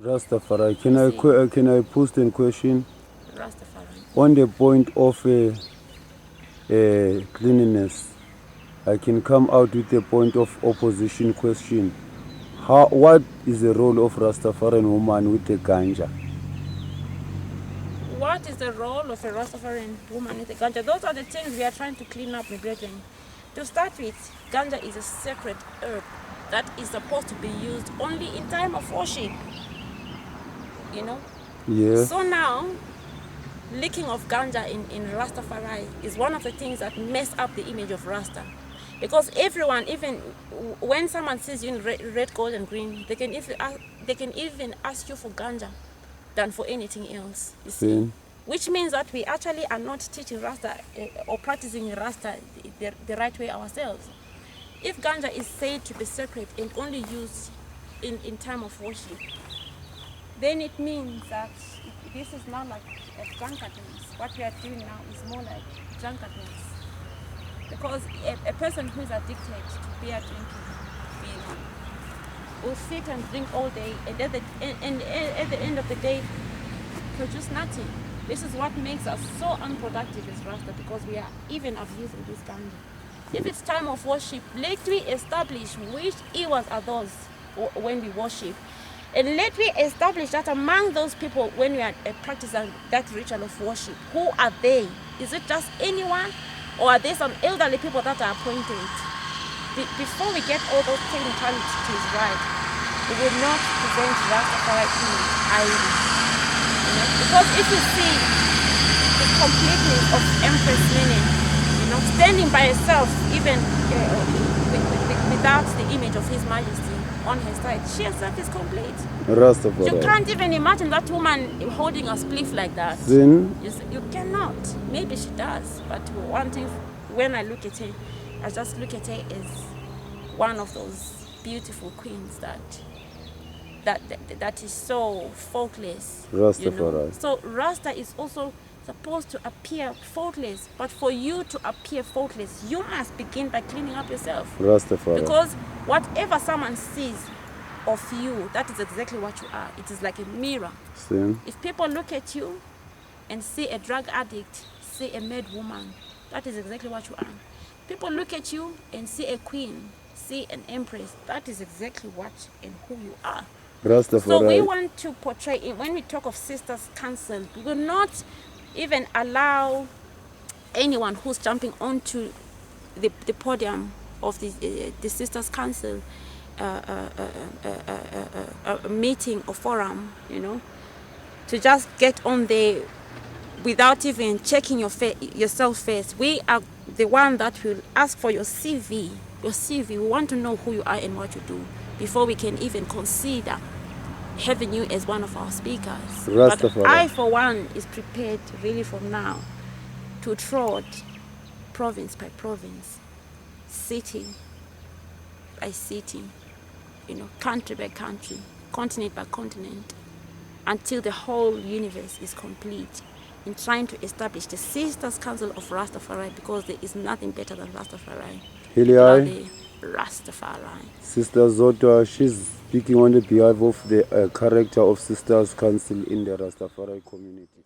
Rastafari, can I post a question? Rastafari. On the point of cleanliness, I can come out with a point of opposition question. What is the role of Rastafarian woman with the ganja? What is the role of a Rastafarian woman with the ganja? Those are the things we are trying to clean up, my brethren. To start with, ganja is a sacred herb that is supposed to be used only in time of worship. You know? Yeah. So now, licking of ganja in Rastafari is one of the things that mess up the image of Rasta. Because everyone, even when someone sees you in red, gold, and green, they can even ask you for ganja than for anything else, you see. Which means that we actually are not teaching Rasta or practicing Rasta the right way ourselves. If ganja is said to be sacred and only used in time of worship, then it means that this is not like a drunkenness. What we are doing now is more like drunkenness. Because a person who is addicted to beer drinking will sit and drink all day and at the end of the day produce nothing. This is what makes us so unproductive as Rasta, because we are even abusing this ganja. If it's time of worship, let me establish which eras are those when we worship. And let me establish that among those people, when we are practicing that ritual of worship, who are they? Is it just anyone? Or are there some elderly people that are appointed? Before we get all those technicalities right, we will not present Rastafari highly. Because if you see the completeness of Empress meaning, standing by herself, even without the image of His Majesty on her side, she herself is complete. Rastafari. You can't even imagine that woman holding a spliff like that. Then you cannot. Maybe she does, but one thing, when I look at her, I just look at her as one of those beautiful queens that is so faultless. Rastafari. So Rasta is also supposed to appear faultless, but for you to appear faultless, you must begin by cleaning up yourself. Rastafari. Because whatever someone sees of you, that is exactly what you are. It is like a mirror. Same. If people look at you and see a drug addict, see a mad woman, that is exactly what you are. People look at you and see a queen, see an empress, that is exactly what and who you are. Rastafari. So we want to portray, when we talk of Sisters Council, we will not even allow anyone who's jumping onto the podium of the Sisters Council meeting or forum, to just get on there without even checking yourself first. We are the one that will ask for your CV. We want to know who you are and what you do before we can even consider having you as one of our speakers. Rastafari. But I, for one, is prepared really from now to trod province by province, city by city, country by country, continent by continent, until the whole universe is complete, in trying to establish the Sisters Council of Rastafari, because there is nothing better than Rastafari. Rastafari. Sister Zodwa, she's speaking on the behalf of the character of Sisters Council in the Rastafari community.